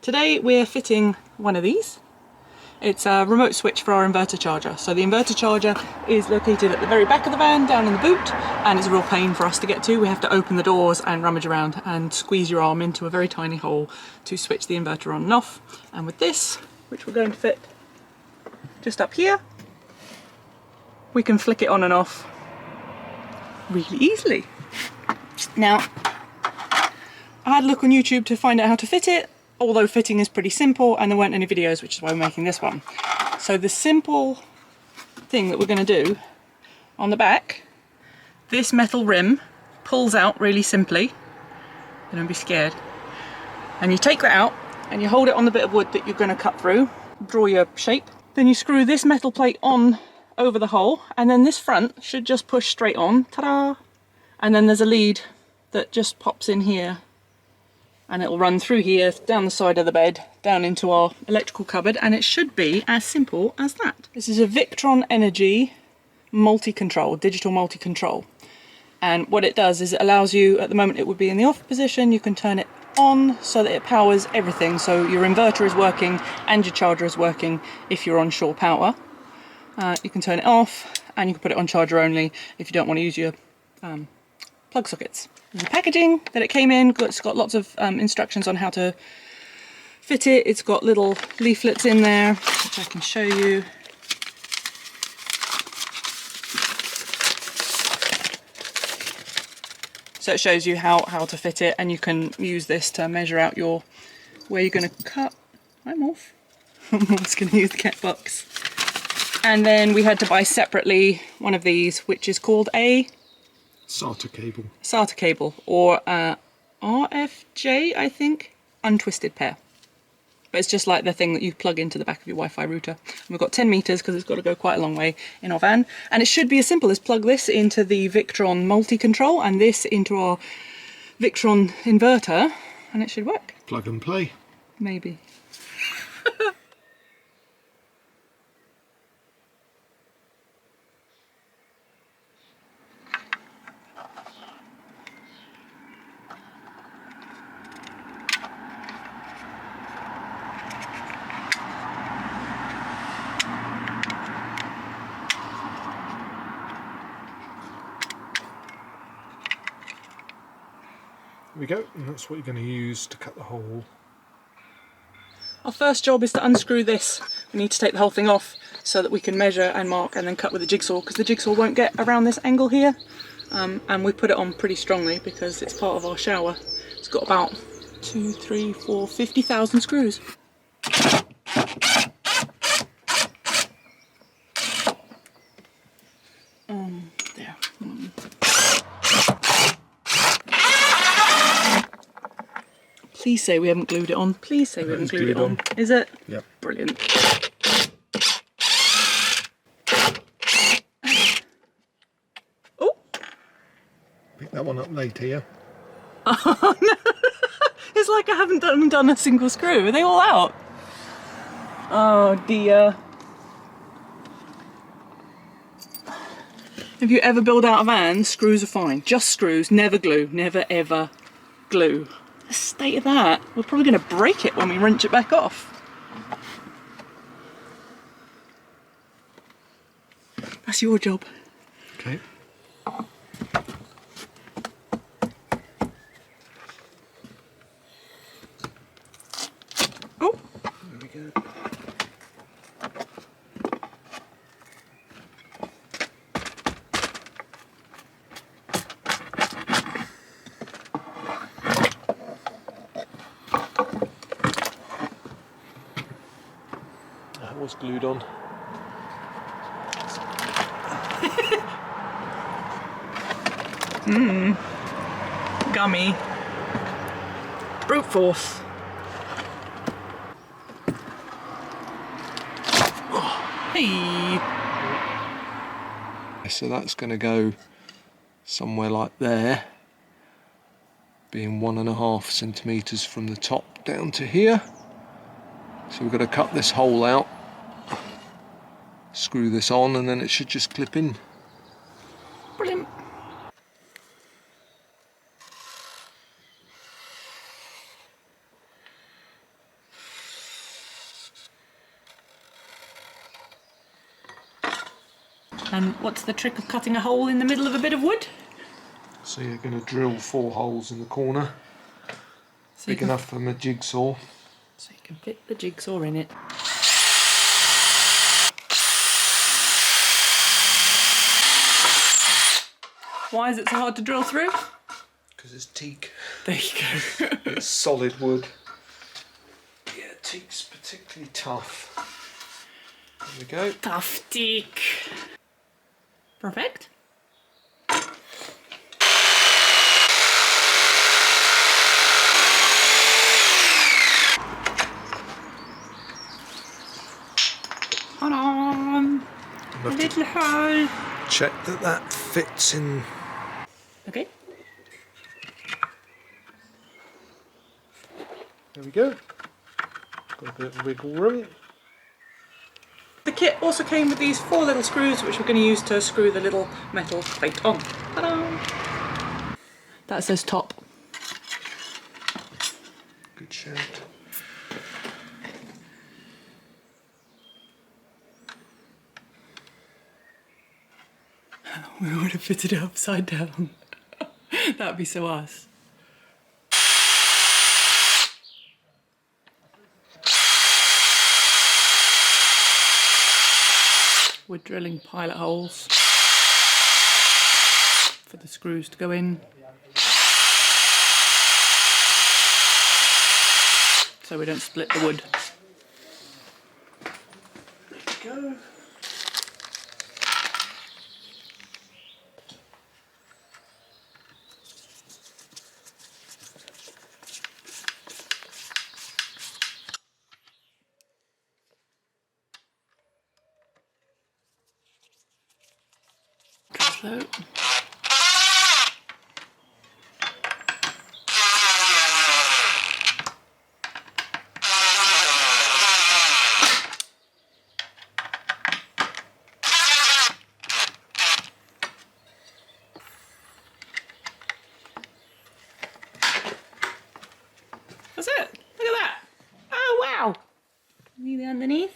Today we're fitting one of these. It's a remote switch for our inverter charger. So the inverter charger is located at the very back of the van, down in the boot, and it's a real pain for us to get to. We have to open the doors and rummage around and squeeze your arm into a very tiny hole to switch the inverter on and off. And with this, which we're going to fit just up here, we can flick it on and off really easily. Now, I had a look on YouTube to find out how to fit it, although fitting is pretty simple and there weren't any videos, which is why we're making this one. So the simple thing that we're going to do, on the back, this metal rim pulls out really simply. Don't be scared. And you take that out and you hold it on the bit of wood that you're going to cut through, draw your shape. Then you screw this metal plate on over the hole, and then this front should just push straight on. Ta-da! And then there's a lead that just pops in here, and it'll run through here, down the side of the bed, down into our electrical cupboard, and it should be as simple as that. This is a Victron Energy Multi Control, Digital Multi Control. And what it does is it allows you, at the moment it would be in the off position, you can turn it on so that it powers everything. So your inverter is working and your charger is working if you're on shore power. You can turn it off and you can put it on charger only if you don't want to use your plug sockets. The packaging that it came in, it's got lots of instructions on how to fit it. It's got little leaflets in there, which I can show you. So it shows you how to fit it, and you can use this to measure out where you're going to cut. I'm off. I'm just going to use the cat box. And then we had to buy separately one of these, which is called a SATA cable. SATA cable, or RFJ, I think, untwisted pair. But it's just like the thing that you plug into the back of your Wi-Fi router. And we've got 10 meters because it's got to go quite a long way in our van. And it should be as simple as plug this into the Victron Multi Control and this into our Victron inverter, and it should work. Plug and play. Maybe. There we go, and that's what you're going to use to cut the hole. Our first job is to unscrew this. We need to take the whole thing off so that we can measure and mark and then cut with a jigsaw, because the jigsaw won't get around this angle here. And we put it on pretty strongly because it's part of our shower. It's got about 2, 3, 4, 50,000 screws. There. Please say we haven't glued it on. Please say we haven't glued it on. Is it? Yep. Brilliant. Oh! Pick that one up later, yeah? Oh no! It's like I haven't done a single screw. Are they all out? Oh dear. If you ever build out a van, screws are fine. Just screws, never glue. Never ever glue. The state of that. We're probably going to break it when we wrench it back off. That's your job. Okay. Oh! There we go. That was glued on. Gummy. Brute force. Hey! So that's going to go somewhere like there, being 1.5 centimetres from the top down to here. So we've got to cut this hole out, screw this on, and then it should just clip in. Brilliant. And what's the trick of cutting a hole in the middle of a bit of wood? So you're going to drill 4 holes in the corner, So big enough for my jigsaw. So you can fit the jigsaw in it. Why is it so hard to drill through? Because it's teak. There you go. It's solid wood. Yeah, teak's particularly tough. There we go. Tough teak. Perfect. Hold on. A little hole. Check that fits in. Okay. There we go. Got a bit of wiggle room. The kit also came with these 4 little screws, which we're going to use to screw the little metal plate on. Ta-da! That says top. Good shout. We would have fitted it upside down. That'd be so us. We're drilling pilot holes for the screws to go in. So we don't split the wood. There we go. So. That's it. Look at that. Oh wow. See the underneath?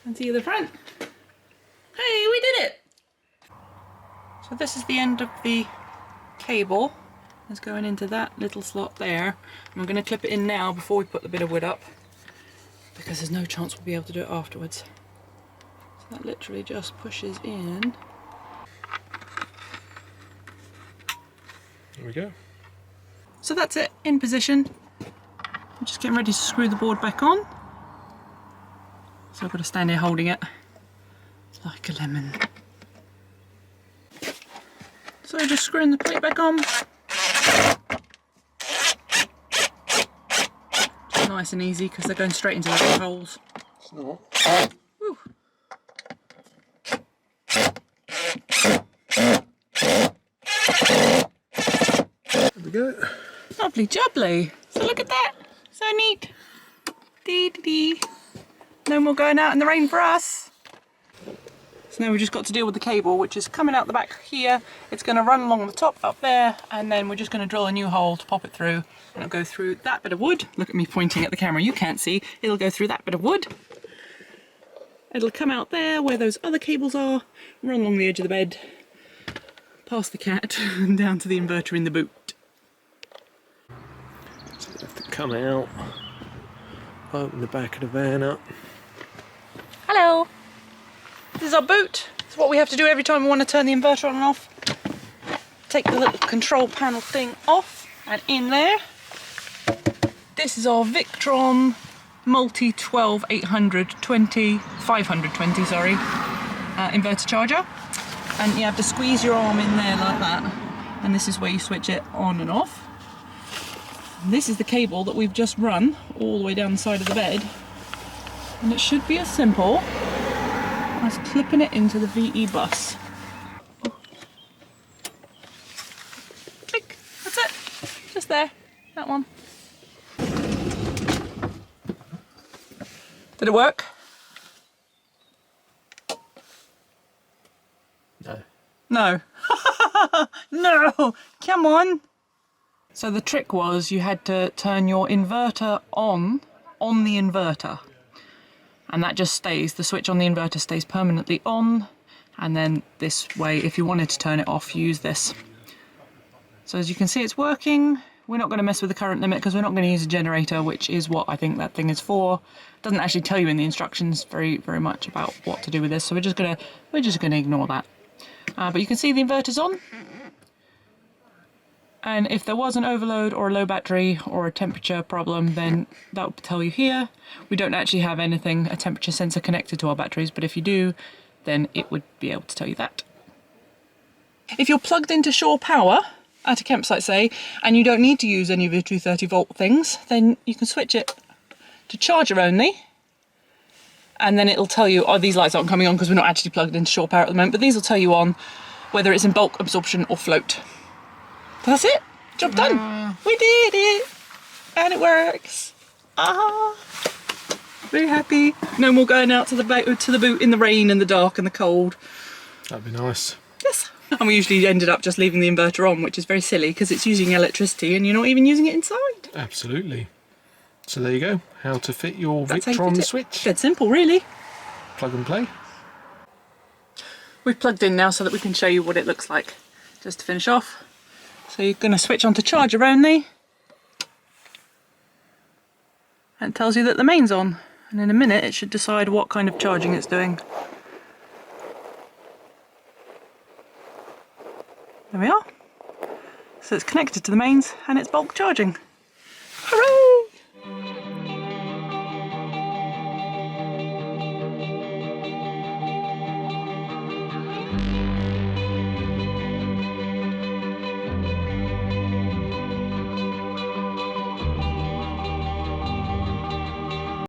And see the front. Hey, we did it! So this is the end of the cable. It's going into that little slot there. And I'm going to clip it in now before we put the bit of wood up, because there's no chance we'll be able to do it afterwards. So that literally just pushes in. There we go. So that's it, in position. I'm just getting ready to screw the board back on. So I've got to stand here holding it like a lemon. So just screwing the plate back on. Just nice and easy because they're going straight into the little holes. It's not. Woo. There we go. Lovely jubbly. So look at that. So neat. Dee dee dee. No more going out in the rain for us. So now we've just got to deal with the cable, which is coming out the back here. It's going to run along the top up there, and then we're just going to drill a new hole to pop it through, and it'll go through that bit of wood. Look at me pointing at the camera, you can't see. It'll go through that bit of wood. It'll come out there where those other cables are, run along the edge of the bed, past the cat, and down to the inverter in the boot. So we have to come out, open the back of the van up. Hello! This is our boot. It's what we have to do every time we want to turn the inverter on and off. Take the little control panel thing off, and in there, this is our Victron Multi 12 520 inverter charger, and you have to squeeze your arm in there like that, and this is where you switch it on and off. And this is the cable that we've just run all the way down the side of the bed, and it should be as simple as clipping it into the VE bus. Click, that's it, just there, that one. Did it work? No. No. No, come on. So the trick was you had to turn your inverter on the inverter. and that just stays, the switch on the inverter stays permanently on, and then this way, if you wanted to turn it off, use this. So as you can see, it's working. We're not going to mess with the current limit because we're not going to use a generator, which is what I think that thing is for. It doesn't actually tell you in the instructions very much about what to do with this, so we're just gonna ignore that. But you can see the inverter's on, and if there was an overload or a low battery or a temperature problem, then that would tell you here. We don't actually have anything, a temperature sensor connected to our batteries, but if you do, then it would be able to tell you that. If you're plugged into shore power at a campsite, say, and you don't need to use any of your 230 volt things, then you can switch it to charger only, and then it'll tell you, oh, these lights aren't coming on because we're not actually plugged into shore power at the moment, but these will tell you on whether it's in bulk, absorption or float. That's it, job done. We did it, and it works. Very happy. No more going out to the boot in the rain and the dark and the cold. That'd be nice. Yes. And we usually ended up just leaving the inverter on, which is very silly because it's using electricity and you're not even using it inside. Absolutely. So there you go. How to fit your That's how you Victron fit it. switch. Dead simple, really. Plug and play. We've plugged in now so that we can show you what it looks like. Just to finish off. So you're going to switch on to charger only. And it tells you that the main's on. And in a minute it should decide what kind of charging it's doing. There we are. So it's connected to the mains and it's bulk charging. Hooray!